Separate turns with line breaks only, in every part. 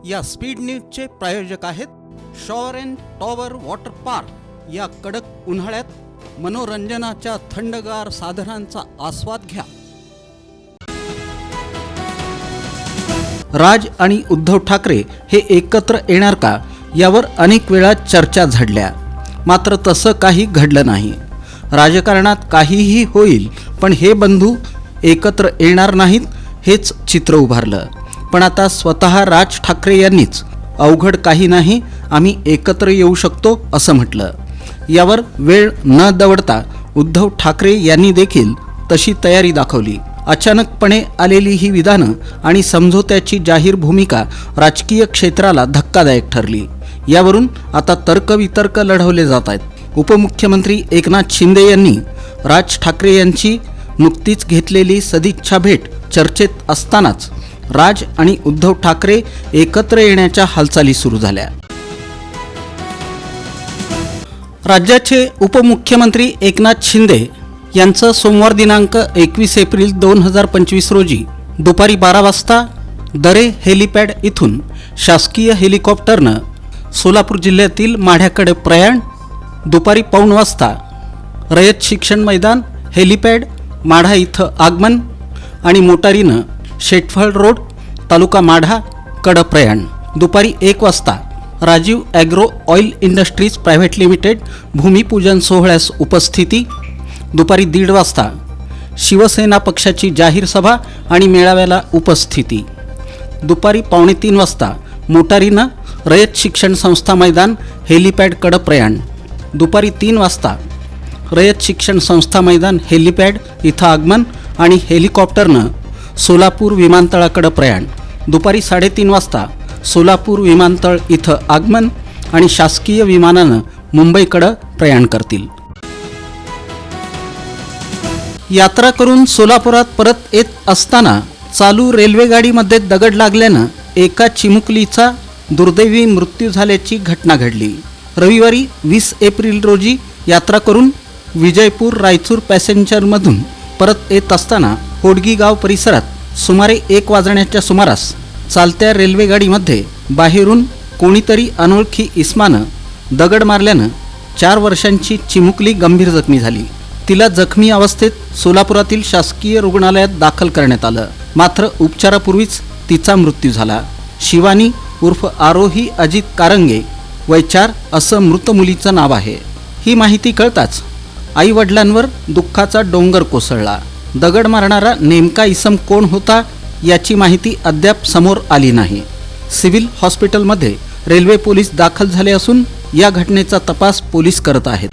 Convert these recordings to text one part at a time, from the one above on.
या स्पीड न्यूजचे प्रायोजक आहेत shower and tower water park. या कडक उन्हाळ्यात मनोरंजनाच्या थंडगार साधनांचा आस्वाद घ्या। राज आणि उद्धव ठाकरे हे एकत्र येणार का यावर अनेक वेळा चर्चा झडल्या, मात्र तसं काही घडलं नाही। राजकारणात काहीही होईल, पण हे बंधू एकत्र येणार नाहीत हेच चित्र उभारलं। पण आता स्वतः राज ठाकरे यांनीच अवघड काही नाही, आम्ही एकत्र येऊ शकतो असं म्हटलं। यावर वेळ न दवडता उद्धव ठाकरे यांनी देखील तशी तयारी दाखवली। अचानकपणे आलेली ही विधानं आणि समझोत्याची जाहीर भूमिका राजकीय क्षेत्राला धक्कादायक ठरली। यावरून आता तर्कवितर्क लढवले जात आहेत। उपमुख्यमंत्री एकनाथ शिंदे यांनी राज ठाकरे यांची नुकतीच घेतलेली सदिच्छा भेट चर्चेत असतानाच राज आणि उद्धव ठाकरे एकत्र येण्याच्या हालचाली सुरू झाल्या। राज्याचे उपमुख्यमंत्री एकनाथ शिंदे यांचं सोमवार दिनांक 21 एप्रिल 2025 रोजी दुपारी 12 वाजता दरे हेलिपॅड इथून शासकीय हेलिकॉप्टरनं सोलापूर जिल्ह्यातील माढ्याकडे प्रयाण, दुपारी 1:15 वाजता रयत शिक्षण मैदान हेलिपॅड माढा इथं आगमन आणि मोटारीनं शेटफळ रोड तालुका माढा कडं प्रयाण, दुपारी 1 वाजता Rajiv agro oil industries private limited भूमिपूजन सोहळ्यास उपस्थिती, दुपारी 1:30 वाजता शिवसेना पक्षाची जाहीर सभा आणि मेळाव्याला उपस्थिती, दुपारी 2:45 वाजता मोटारीनं रयत शिक्षण संस्था मैदान हेलिपॅड कडं प्रयाण, दुपारी 3 वाजता रयत शिक्षण संस्था मैदान हेलिपॅड इथं आगमन आणि हेलिकॉप्टरनं सोलापूर विमानतळाकडं प्रयाण, दुपारी 3:30 वाजता सोलापूर विमानतळ इथं आगमन आणि शासकीय विमानानं मुंबईकडं प्रयाण करतील। यात्रा करून सोलापुरात परत येत असताना चालू रेल्वेगाडीमध्ये दगड लागल्यानं एका चिमुकलीचा दुर्दैवी मृत्यू झाल्याची घटना घडली। रविवारी 20 एप्रिल रोजी यात्रा करून विजयपूर रायचूर पॅसेंजरमधून परत येत असताना होडगी गाव परिसरात सुमारे 1 वाजण्याच्या सुमारास चालत्या रेल्वेगाडीमध्ये बाहेरून कोणीतरी अनोळखी इसमानं दगड मारल्यानं 4 वर्षांची चिमुकली गंभीर जखमी झाली। तिला जखमी अवस्थेत सोलापुरातील शासकीय रुग्णालयात दाखल करण्यात आलं, मात्र उपचारापूर्वीच तिचा मृत्यू झाला। शिवानी उर्फ आरोही अजित कारंगे वय 4 असं मृत मुलीचं नाव आहे। ही माहिती कळताच आई वडिलांवर दुःखाचा डोंगर कोसळला। दगड मारणारा नेमका इसम कोण होता याची माहिती अद्याप समोर आली नाही। सिव्हिल हॉस्पिटलमध्ये रेल्वे पोलीस दाखल झाले असून या घटनेचा तपास पोलीस करत आहेत।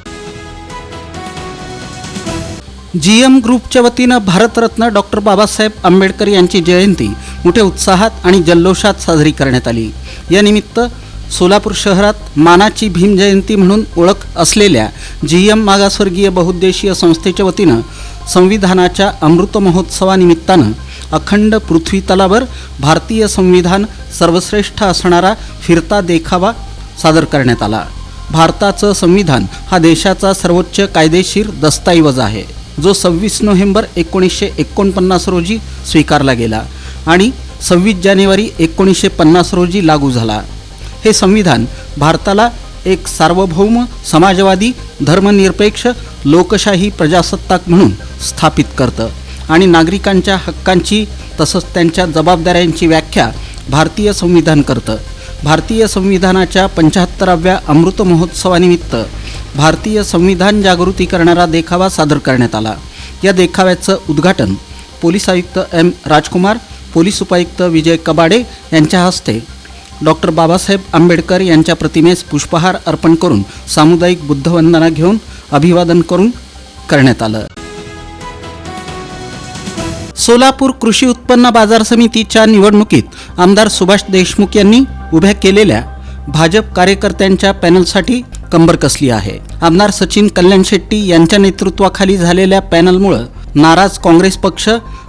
GM ग्रुपच्या वतीनं भारतरत्न डॉक्टर बाबासाहेब आंबेडकर यांची जयंती मोठ्या उत्साहात आणि जल्लोषात साजरी करण्यात आली। या निमित्त सोलापूर शहरात मानाची भीम जयंती म्हणून ओळख असलेल्या GM मागासवर्गीय बहुउद्देशीय संस्थेच्या वतीनं संविधानाच्या अमृत महोत्सवानिमित्तानं अखंड पृथ्वी तलावर भारतीय संविधान सर्वश्रेष्ठ असणारा फिरता देखावा सादर करण्यात आला। भारताचं संविधान हा देशाचा सर्वोच्च कायदेशीर दस्तऐवज आहे, जो 26 नोव्हेंबर 1949 रोजी स्वीकारला गेला आणि 26 जानेवारी 1950 रोजी लागू झाला। हे संविधान भारताला एक सार्वभौम समाजवादी धर्मनिरपेक्ष लोकशाही प्रजासत्ताक म्हणून स्थापित करतं आणि नागरिकांच्या हक्कांची तसंच त्यांच्या जबाबदाऱ्यांची व्याख्या भारतीय संविधान करतं। भारतीय संविधानाच्या 75व्या अमृत महोत्सवानिमित्त भारतीय संविधान जागृती करणारा देखावा सादर करण्यात आला। या देखाव्याचं उद्घाटन पोलीस आयुक्त M राजकुमार, पोलीस उपायुक्त विजय कबाडे यांच्या हस्ते डॉक्टर बाबासाहेब आंबेडकर यांच्या प्रतिमेस पुष्पहार अर्पण करून सामुदायिक बुद्धवंदना घेऊन अभिवादन करून करण्यात आलं। सोलापूर कृषी उत्पन्न बाजार समितीच्या निवडणुकीत आमदार सुभाष देशमुख यांनी उभ्या केलेल्या भाजप कार्यकर्त्यांच्या पॅनलसाठी कंबर कसली आहे। आमदार सचिन कल्याण शेट्टी यांच्या नेतृत्वाखाली झालेल्या पॅनलमुळे नाराज काँग्रेस पक्ष,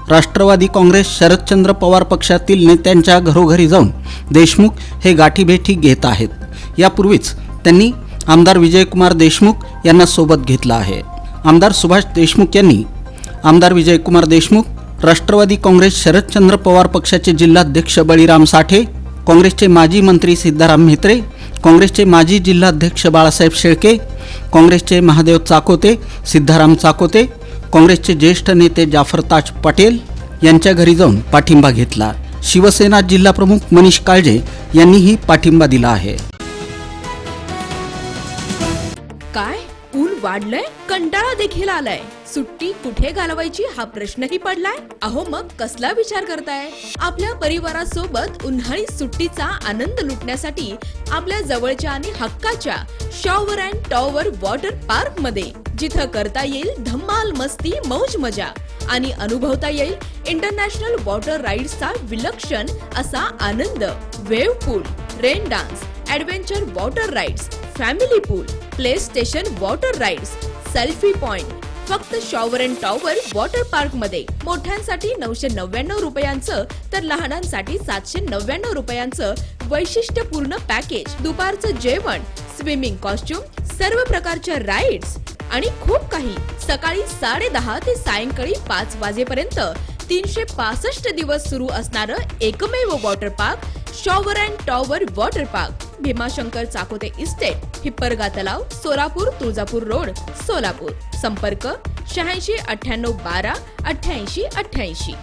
राष्ट्रवादी काँग्रेस, शरदचंद्र पवार पक्षातील नेत्यांच्या घरोघरी जाऊन देशमुख हे गाठीभेटी घेत आहेत। यापूर्वीच त्यांनी आमदार विजयकुमार देशमुख यांना सोबत घेतलं आहे। आमदार सुभाष देशमुख यांनी आमदार विजयकुमार देशमुख, राष्ट्रवादी काँग्रेस शरदचंद्र पवार पक्षाचे जिल्हाध्यक्ष बळीराम साठे, काँग्रेसचे माजी मंत्री सिद्धाराम म्हेत्रे, काँग्रेसचे माजी जिल्हाध्यक्ष बाळासाहेब शेळके, काँग्रेसचे महादेव चाकोते, सिद्धाराम चाकोते, काँग्रेसचे ज्येष्ठ नेते जाफर ताज पटेल यांच्या घरी जाऊन पाठिंबा घेतला. शिवसेना जिल्हाप्रमुख मनीष काळजे यांनीही पाठिंबा दिला आहे.
काय ऊन वाढलंय, कंटाळा देखील आलाय. सुट्टी कुठे घालवायची हा प्रश्नही पडलाय. अहो मग कसला विचार करताय? आपल्या परिवारासोबत उन्हाळी सुट्टीचा आनंद लुटण्यासाठी आपल्या जवळच्या आणि हक्काच्या shower and tower water park मध्ये, जिथं करता येईल धम्माल मस्ती मौज मजा आणि अनुभवता येईल इंटरनॅशनल वॉटर राईड्सचा विलक्षण असा आनंद. Wave pool, rain dance, adventure water rides, family pool, play station water rides, selfie point, फक्त shower and tower water park मध्ये. मोठ्यांसाठी 999 रुपयांचं तर लहानांसाठी 799 रुपयांचं वैशिष्ट्यपूर्ण पॅकेज. दुपारचं जेवण, स्विमिंग कॉस्ट्युम, सर्व प्रकारच्या राईड्स आणि खूप काही. सकाळी 10:30 ते सायंकाळी 5 वाजेपर्यंत 365 दिवस सुरू असणारं एकमेव water park shower and tower water park. Bhimashankar Chakote estate, Hipparga तलाव, सोलापूर, तुळजापूर रोड, सोलापूर. संपर्क 86 98 12 88 88.